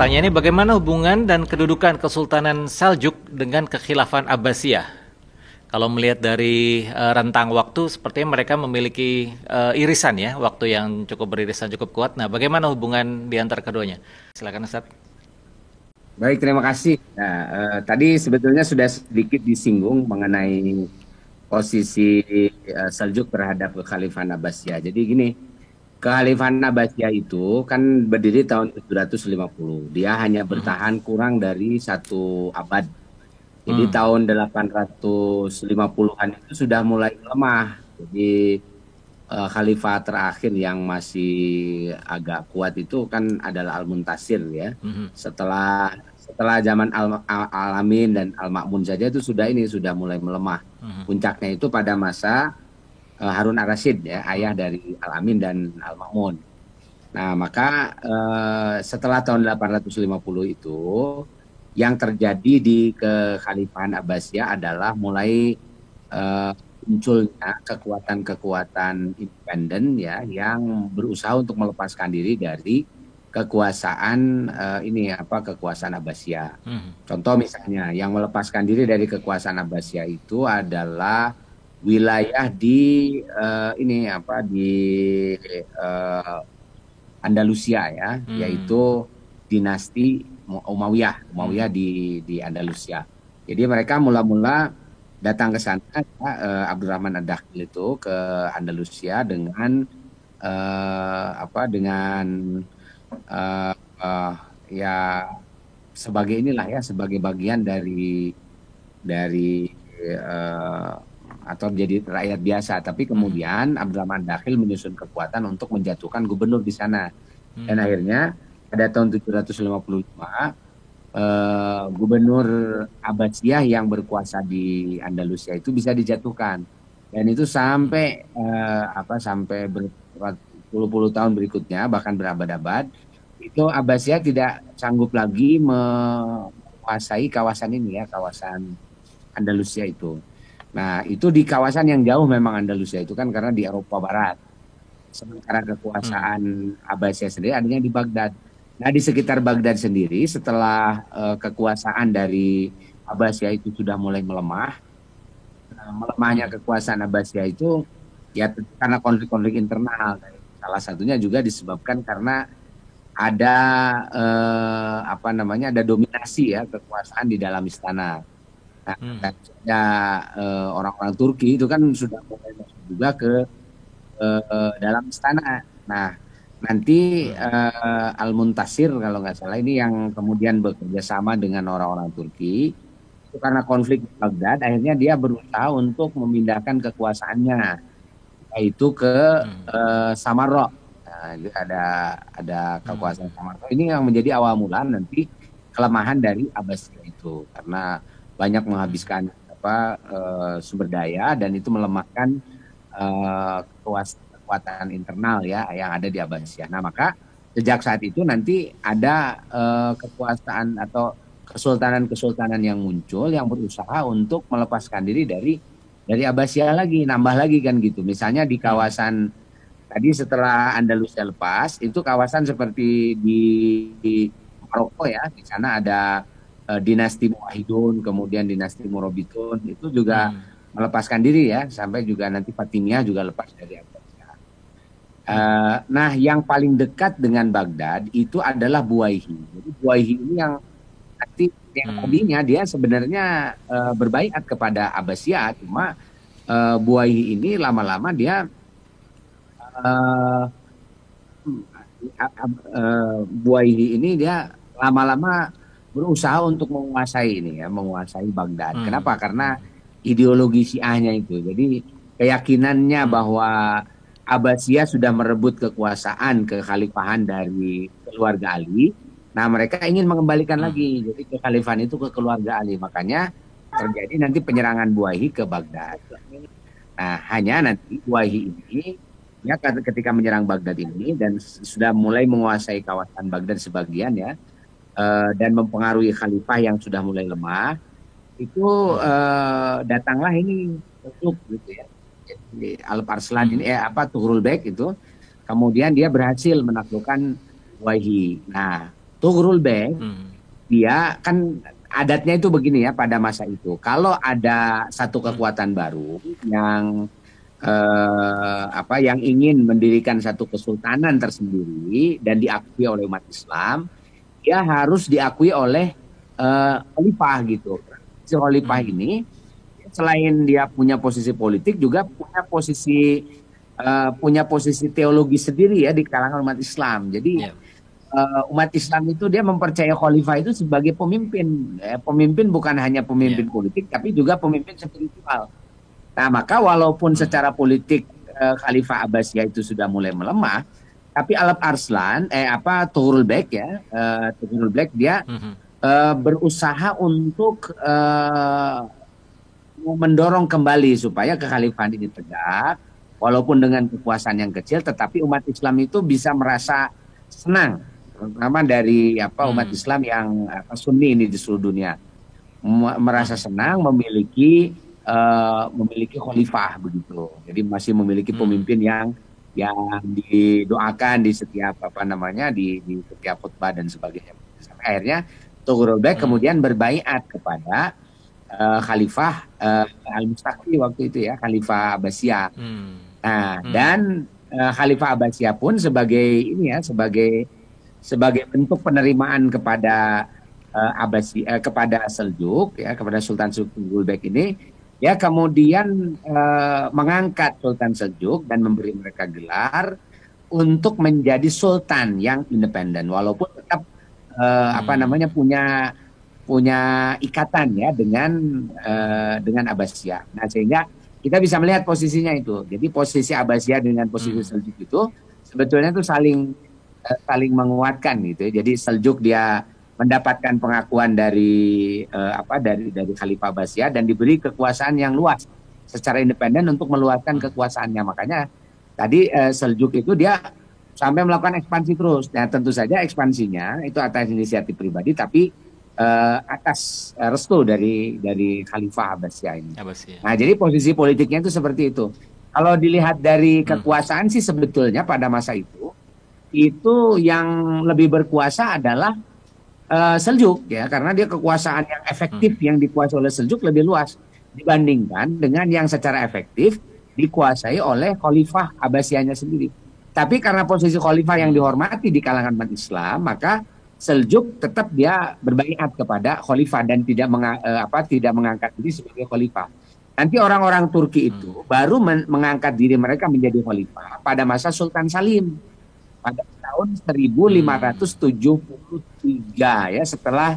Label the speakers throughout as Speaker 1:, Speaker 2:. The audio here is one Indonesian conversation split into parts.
Speaker 1: Pertanyaannya, bagaimana hubungan dan kedudukan Kesultanan Saljuk dengan Kekhilafan Abbasiyah? Kalau melihat dari rentang waktu, sepertinya mereka memiliki irisan ya, waktu yang cukup beririsan cukup kuat. Nah, bagaimana hubungan di antara keduanya? Silakan Ustaz.
Speaker 2: Baik, terima kasih. Nah, tadi sebetulnya sudah sedikit disinggung mengenai posisi Seljuk terhadap Kekhalifahan Abbasiyah. Jadi gini, Kekhalifahan Abbasiyah itu kan berdiri tahun 750. Dia hanya
Speaker 1: Mhm.
Speaker 2: bertahan kurang dari satu abad. Jadi
Speaker 1: Hmm.
Speaker 2: tahun 850-an itu sudah mulai melemah. Jadi khalifah terakhir yang masih agak kuat itu kan adalah Al-Muntasir ya.
Speaker 1: Mhm.
Speaker 2: Setelah zaman Al-Amin dan Al-Ma'mun saja itu sudah mulai melemah.
Speaker 1: Mhm.
Speaker 2: Puncaknya itu pada masa Harun ar-Rasyid ya, ayah dari Al-Amin dan Al-Ma'mun. Nah, maka setelah tahun 850 itu yang terjadi di Kekhalifahan Abbasiyah adalah mulai eh, munculnya kekuatan-kekuatan independen ya yang berusaha untuk melepaskan diri dari kekuasaan kekuasaan Abbasiyah.
Speaker 1: Mhm.
Speaker 2: Contoh misalnya yang melepaskan diri dari kekuasaan Abbasiyah itu adalah wilayah di eh, Andalusia ya,
Speaker 1: Hmm.
Speaker 2: yaitu dinasti Umayyah,
Speaker 1: Hmm.
Speaker 2: di Andalusia. Jadi mereka mula-mula datang ke sana, ya, Abdurrahman Ad-Dakhil itu ke Andalusia dengan dengan eh, eh, ya sebagai inilah ya sebagai bagian dari eh, atau menjadi rakyat biasa. Tapi
Speaker 1: Mhm.
Speaker 2: kemudian Abdurrahman Dakhil menyusun kekuatan untuk menjatuhkan gubernur di sana. Dan
Speaker 1: Hmm.
Speaker 2: akhirnya pada tahun 755 gubernur Abbasiyah yang berkuasa di Andalusia itu bisa dijatuhkan. Dan itu sampai berpuluh-puluh tahun berikutnya bahkan berabad-abad itu Abbasiyah tidak sanggup lagi menguasai kawasan ini ya, kawasan Andalusia itu. Nah, itu di kawasan yang jauh memang Andalusia itu kan karena di Eropa Barat. Sementara
Speaker 1: Hmm.
Speaker 2: kekuasaan Abbasiyah sendiri adanya di Baghdad. Nah, di sekitar Baghdad sendiri setelah kekuasaan dari Abbasiyah itu sudah mulai melemah, melemahnya
Speaker 1: Hmm.
Speaker 2: kekuasaan Abbasiyah itu ya karena konflik-konflik internal. Salah satunya juga disebabkan karena ada ada dominasi ya kekuasaan di dalam istana. Nah,
Speaker 1: Hmm.
Speaker 2: dan ada orang-orang Turki itu kan sudah mulai masuk juga ke dalam istana. Nah, nanti
Speaker 1: Hmm.
Speaker 2: Al-Muntasir kalau nggak salah ini yang kemudian bekerja sama dengan orang-orang Turki itu karena konflik di Baghdad, akhirnya dia berusaha untuk memindahkan kekuasaannya, yaitu ke
Speaker 1: Hmm.
Speaker 2: Samarra. Nah, itu ada kekuasaan
Speaker 1: Hmm.
Speaker 2: Samarra. Ini yang menjadi awal mula nanti kelemahan dari Abbasiyah itu karena banyak menghabiskan sumber daya dan itu melemahkan kekuatan internal ya yang ada di Abbasiyah. Nah, maka sejak saat itu nanti ada kekuasaan atau kesultanan-kesultanan yang muncul yang berusaha untuk melepaskan diri dari Abbasiyah lagi, nambah lagi kan gitu. Misalnya di
Speaker 1: Hmm.
Speaker 2: kawasan tadi setelah Andalusia lepas, itu kawasan seperti di Maroko ya, di sana ada dinasti Muwahhidun, kemudian dinasti Murabitun, itu juga
Speaker 1: Hmm.
Speaker 2: melepaskan diri ya, sampai juga nanti Fatimiyah juga lepas dari Abbasiyah.
Speaker 1: Hmm.
Speaker 2: Nah, yang paling dekat dengan Baghdad itu adalah Buaihi. Jadi Buaihi ini nanti yang
Speaker 1: Hmm.
Speaker 2: tadinya dia sebenarnya berbaiat kepada Abbasiyah, cuma Buaihi ini lama-lama dia eh, Buaihi ini dia lama-lama berusaha untuk menguasai ini ya, menguasai Baghdad.
Speaker 1: Hmm.
Speaker 2: Kenapa? Karena ideologi Syiahnya itu. Jadi keyakinannya
Speaker 1: Hmm.
Speaker 2: bahwa Abbasiyah sudah merebut kekuasaan kekhalifahan dari keluarga Ali. Nah, mereka ingin mengembalikan
Speaker 1: Hmm.
Speaker 2: lagi. Jadi kekhalifahan itu ke keluarga Ali. Makanya terjadi nanti penyerangan Buaihi ke Baghdad. Nah, hanya nanti Buaihi ini ya ketika menyerang Baghdad ini dan sudah mulai menguasai kawasan Baghdad sebagian ya dan mempengaruhi khalifah yang sudah mulai lemah itu
Speaker 1: Hmm.
Speaker 2: datanglah ini untuk gitu ya. Jadi Alp Arslan ini
Speaker 1: Hmm.
Speaker 2: Tuhrul Bek itu kemudian dia berhasil menaklukkan Waihi. Nah, Tughrul Bek
Speaker 1: Hmm.
Speaker 2: dia kan adatnya itu begini ya pada masa itu. Kalau ada satu kekuatan baru yang yang ingin mendirikan satu kesultanan tersendiri dan diakui oleh umat Islam, dia harus diakui oleh khalifah gitu. Si khalifah
Speaker 1: Hmm.
Speaker 2: ini selain dia punya posisi politik juga punya posisi teologi sendiri ya di kalangan umat Islam. Jadi
Speaker 1: Ya.
Speaker 2: umat Islam itu dia mempercayai khalifah itu sebagai pemimpin. Pemimpin bukan hanya pemimpin
Speaker 1: Ya.
Speaker 2: politik, tapi juga pemimpin spiritual. Nah, maka walaupun
Speaker 1: Hmm.
Speaker 2: secara politik Khalifah Abbasiyah itu sudah mulai melemah, tapi Alp Arslan, Tughrul Bek ya, Tughrul Bek dia
Speaker 1: Hmm.
Speaker 2: berusaha untuk mendorong kembali supaya kekhalifahan ini tegak, walaupun dengan kekuasaan yang kecil, tetapi umat Islam itu bisa merasa senang, terutama dari umat
Speaker 1: Hmm.
Speaker 2: Islam yang Sunni ini di seluruh dunia merasa
Speaker 1: Hmm.
Speaker 2: senang memiliki khalifah begitu. Jadi masih memiliki
Speaker 1: Hmm.
Speaker 2: pemimpin yang didoakan di setiap di setiap khutbah dan sebagainya. Sampai akhirnya Tughrul Bek
Speaker 1: Hmm.
Speaker 2: kemudian berbaiat kepada Khalifah Al-Mustaqi waktu itu ya, Khalifah Abbasiyah.
Speaker 1: Hmm.
Speaker 2: Nah,
Speaker 1: Hmm.
Speaker 2: dan Khalifah Abbasiyah pun sebagai bentuk penerimaan kepada kepada Seljuk ya, kepada Sultan Tughrul Bek ini, ya kemudian mengangkat Sultan Seljuk dan memberi mereka gelar untuk menjadi sultan yang independen, walaupun tetap
Speaker 1: Hmm.
Speaker 2: punya ikatan ya dengan Abbasiyah. Nah, sehingga kita bisa melihat posisinya itu. Jadi posisi Abbasiyah dengan posisi
Speaker 1: Hmm.
Speaker 2: Seljuk itu sebetulnya itu saling menguatkan gitu ya. Jadi Seljuk dia mendapatkan pengakuan dari Khalifah Abbasiyah dan diberi kekuasaan yang luas secara independen untuk meluaskan
Speaker 1: Hmm.
Speaker 2: kekuasaannya. Makanya tadi Seljuk itu dia sampai melakukan ekspansi terus. Nah, tentu saja ekspansinya itu atas inisiatif pribadi, tapi atas restu dari Khalifah Abbasiyah ini.
Speaker 1: Abbasiyah.
Speaker 2: Nah, jadi posisi politiknya itu seperti itu. Kalau dilihat dari
Speaker 1: Hmm.
Speaker 2: kekuasaan sih sebetulnya pada masa itu yang lebih berkuasa adalah Seljuk ya, karena dia kekuasaan yang efektif
Speaker 1: Hmm.
Speaker 2: yang dikuasai oleh Seljuk lebih luas dibandingkan dengan yang secara efektif dikuasai oleh Khalifah Abbasiyahnya sendiri. Tapi karena posisi Khalifah yang
Speaker 1: Hmm.
Speaker 2: dihormati di kalangan umat Islam, maka Seljuk tetap dia berbaiat kepada Khalifah dan tidak mengangkat diri sebagai Khalifah. Nanti orang-orang Turki
Speaker 1: Hmm.
Speaker 2: itu baru mengangkat diri mereka menjadi Khalifah pada masa Sultan Salim pada tahun
Speaker 1: Hmm.
Speaker 2: 1573 ya, setelah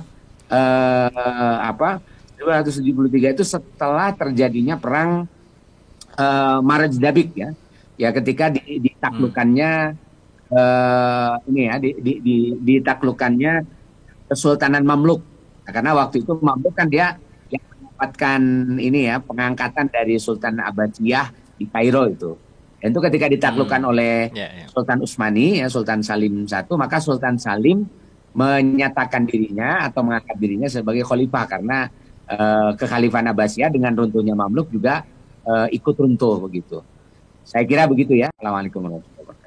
Speaker 2: 1573 itu setelah terjadinya perang Maraj-Dabik ya. Ya ketika
Speaker 1: Hmm.
Speaker 2: ditaklukkannya ditaklukkannya Kesultanan Mamluk. Nah, karena waktu itu Mamluk kan dia yang mendapatkan pengangkatan dari Sultan Abbasiyah di Kairo itu. Dan itu ketika ditaklukkan
Speaker 1: Hmm.
Speaker 2: oleh
Speaker 1: Ya, ya.
Speaker 2: Sultan Utsmani ya, Sultan Salim I, maka Sultan Salim menyatakan dirinya atau mengangkat dirinya sebagai khalifah karena kekhalifahan Abbasiyah dengan runtuhnya Mamluk juga ikut runtuh begitu. Saya kira begitu ya. Assalamualaikum warahmatullahi wabarakatuh.